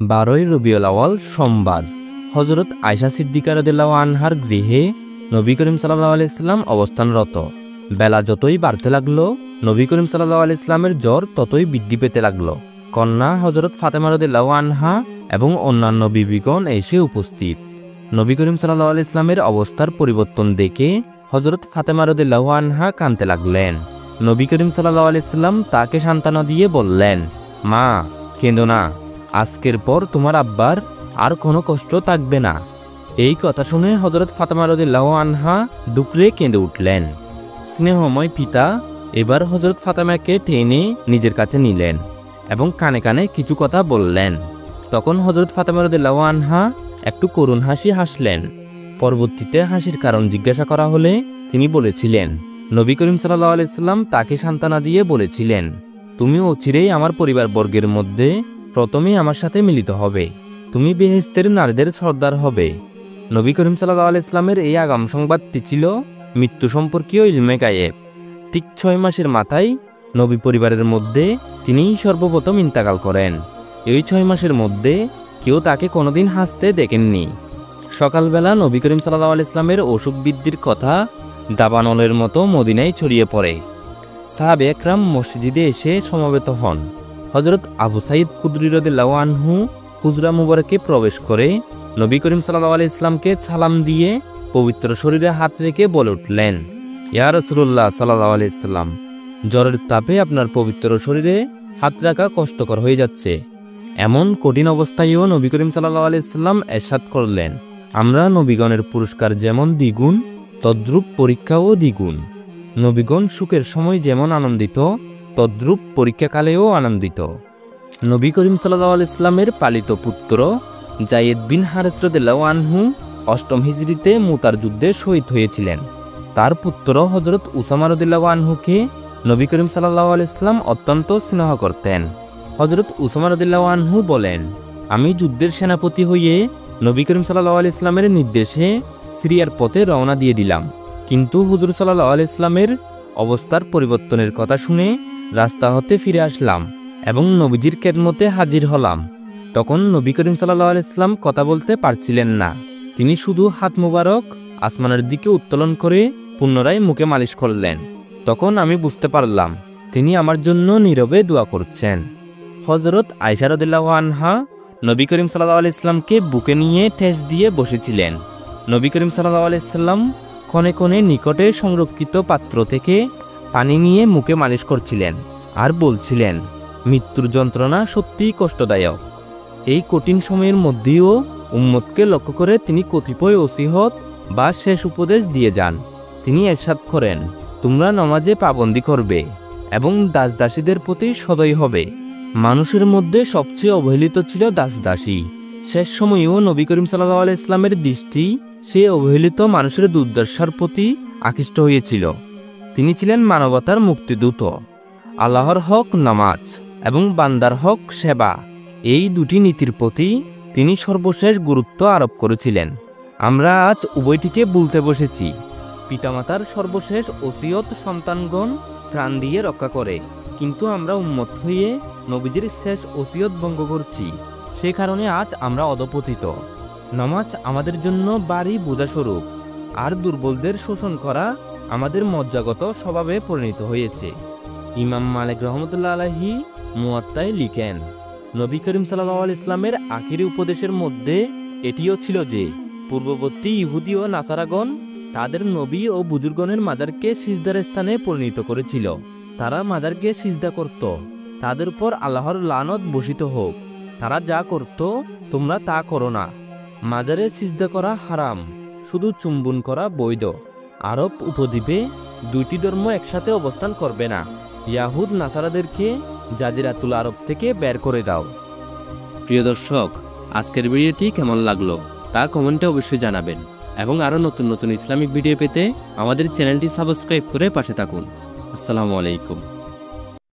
12ই রবিউল আউয়াল সোমবার হযরত আয়েশা সিদ্দিকা রাদিয়াল্লাহু আনহার গৃহে নবী করিম সাল্লাল্লাহু আলাইহি সাল্লাম অবস্থানরত। বেলা যতই বাড়তে লাগলো, নবী করিম সাল্লাল্লাহু আলাইহি সাল্লামের জ্বর ততই বৃদ্ধি পেতে লাগলো। কন্যা হযরত ফাতেমা রাদিয়াল্লাহু আনহা এবং অন্যান্য বিবিগণ এসে উপস্থিত। নবী করিম সাল্লাল্লাহু আলাইহি সাল্লামের অবস্থার পরিবর্তন দেখে হযরত ফাতেমা রাদিয়াল্লাহু আনহা কাঁদতে লাগলেন। নবী করিম সাল্লাল্লাহু আলাইহি সাল্লাম তাকে সান্ত্বনা দিয়ে বললেন, মা, কেঁদো না, আজকের পর তোমার আব্বার আর কোনো কষ্ট থাকবে না। এই কথা শুনে হযরত ফাতেমা রাদিয়াল্লাহু আনহা ডুকরে কেঁদে উঠলেন। স্নেহময় পিতা এবার হযরত ফাতেমাকে টেনে নিজের কাছে নিলেন এবং কানে কানে কিছু কথা বললেন। তখন হযরত ফাতেমা রাদিয়াল্লাহু আনহা একটু করুণ হাসি হাসলেন। পরবর্তীতে হাসির কারণ জিজ্ঞাসা করা হলে তিনি বলেছিলেন, নবী করিম সাল্লাল্লাহু আলাইহি সাল্লাম তাকে সান্ত্বনা দিয়ে বলেছিলেন, তুমি অচিরেই আমার পরিবারবর্গের মধ্যে প্রথমেই আমার সাথে মিলিত হবে, তুমি বেহেশতের নারীদের সর্দার হবে। নবী করিম সাল্লাল্লাহু আলাইহি সাল্লামের এই আগাম সংবাদটি ছিল মৃত্যু সম্পর্কীয় ইলমে গায়েব। ঠিক 6 মাসের মাথায় নবী পরিবারের মধ্যে তিনিই সর্বপ্রথম ইন্তেকাল করেন। এই 6 মাসের মধ্যে কেউ তাকে কোনোদিন হাসতে দেখেননি। সকালবেলা নবী করিম সাল্লাল্লাহু আলাইহি সাল্লামের অসুখ বৃদ্ধির কথা দাবানলের মতো মদিনায় ছড়িয়ে পড়ে। সাহাবে একরাম মসজিদে এসে সমবেত হন। হযরত আবু সাঈদ খুদরী রাদিয়াল্লাহু আনহু হুজরা মুবারকে প্রবেশ করে নবী করিম সাল্লাল্লাহু আলাইহি সাল্লামকে সালাম দিয়ে পবিত্র শরীরে হাত রেখে বলে উঠলেন, ইয়া রাসূলুল্লাহ সাল্লাল্লাহু আলাইহি সাল্লাম, জ্বরের তাপে আপনার পবিত্র শরীরে হাত রাখা কষ্টকর হয়ে যাচ্ছে। এমন কঠিন অবস্থায়ও নবী করিম সাল্লাল্লাহু আলাইহি সাল্লাম ইরশাদ করলেন, আমরা নবীগণের পুরস্কার যেমন দ্বিগুণ, তদ্রূপ পরীক্ষাও দ্বিগুণ। নবীগণ সুখের সময় যেমন আনন্দিত, তদ্রূপ পরীক্ষাকালেও আনন্দিত। নবী করিম সাল্লাল্লাহু আলাইহি সাল্লামের পালিত পুত্র যায়েদ বিন হারেস রাদিয়াল্লাহু আনহু 8ম হিজরিতে মুতার যুদ্ধে শহীদ হয়েছিলেন। তার পুত্র হযরত উসামা রাদিয়াল্লাহু আনহুকে নবী করিম সাল্লাল্লাহু আলাইহি সাল্লাম অত্যন্ত স্নেহ করতেন। হযরত উসামা রাদিয়াল্লাহু আনহু বলেন, আমি যুদ্ধের সেনাপতি হয়ে নবী করিম সাল্লাল্লাহু আলাইহি সাল্লামের নির্দেশে সিরিয়ার পথে রওনা দিয়ে দিলাম, কিন্তু হুজুর সাল্লাল্লাহু আলাইহি সাল্লামের অবস্থার পরিবর্তনের কথা শুনে রাস্তা হতে ফিরে আসলাম এবং নবীজির খেদমতে হাজির হলাম। তখন নবী করিম সাল্লাল্লাহু আলাইহি সাল্লাম কথা বলতে পারছিলেন না। তিনি শুধু হাত মুবারক আসমানের দিকে উত্তোলন করে পুনরায় মুখে মালিশ করলেন। তখন আমি বুঝতে পারলাম তিনি আমার জন্য নীরবে দোয়া করছেন। হযরত আয়েশা রাদিয়াল্লাহু আনহা নবী করিম সাল্লাল্লাহু আলাইহি সাল্লামকে বুকে নিয়ে ঠেস দিয়ে বসেছিলেন। নবী করিম সাল্লাল্লাহু আলাইহি সাল্লাম ক্ষণে ক্ষণে নিকটে সংরক্ষিত পাত্র থেকে পানি নিয়ে মুখে মালিশ করছিলেন আর বলছিলেন, মৃত্যুর যন্ত্রণা সত্যিই কষ্টদায়ক। এই কঠিন সময়ের মধ্যেও উম্মতকে লক্ষ্য করে তিনি কতিপয় ওসিহত বা শেষ উপদেশ দিয়ে যান। তিনি ইরশাদ করেন, তোমরা নামাজে পাবন্দী করবে এবং দাসদাসীদের প্রতি সদয় হবে। মানুষের মধ্যে সবচেয়ে অবহেলিত ছিল দাসদাসী। শেষ সময়েও নবী করিম সাল্লাল্লাহু আলাইহি সাল্লামের দৃষ্টি সেই অবহেলিত মানুষের দুর্দশার প্রতি আকৃষ্ট হয়েছিল। তিনি ছিলেন মানবতার মুক্তিদূত। আল্লাহর হক নামাজ এবং বান্দার হক সেবা, এই দুটি নীতির প্রতি তিনি সর্বশেষ গুরুত্ব আরোপ করেছিলেন। আমরা আজ উভয়টিকে ভুলতে বসেছি। পিতামাতার সর্বশেষ ওসিয়ত সন্তানগণ প্রাণ দিয়ে রক্ষা করে, কিন্তু আমরা উম্মত হয়ে নবীজির শেষ ওসিয়ত ভঙ্গ করছি। সে কারণে আজ আমরা অধপতিত। নামাজ আমাদের জন্য ভারী বোঝাস্বরূপ, আর দুর্বলদের শোষণ করা আমাদের মজ্জাগত স্বভাবে পরিণত হয়েছে। ইমাম মালিক রহমতুল্লাহ আলাইহি মুয়াত্তায় লিখেন, নবী করিম সাল্লাল্লাহু আলাইহি ইসলামের আখিরি উপদেশের মধ্যে এটিও ছিল যে পূর্ববর্তী ইহুদি ও নাসারাগণ তাদের নবী ও বুজুর্গণের মাজারকে সিজদার স্থানে পরিণত করেছিল। তারা মাজারকে সিজদা করত, তাদের উপর আল্লাহর লানত বর্ষিত হোক। তারা যা করত তোমরা তা করো না। মাজারে সিজদা করা হারাম, শুধু চুম্বন করা বৈধ। আরব উপদ্বীপে দুইটি ধর্ম একসাথে অবস্থান করবে না। ইয়াহুদ নাসারাদেরকে জাজিরাতুল আরব থেকে বের করে দাও। প্রিয় দর্শক, আজকের ভিডিওটি কেমন লাগলো তা কমেন্টে অবশ্যই জানাবেন এবং আরও নতুন নতুন ইসলামিক ভিডিও পেতে আমাদের চ্যানেলটি সাবস্ক্রাইব করে পাশে থাকুন। আসসালামু আলাইকুম।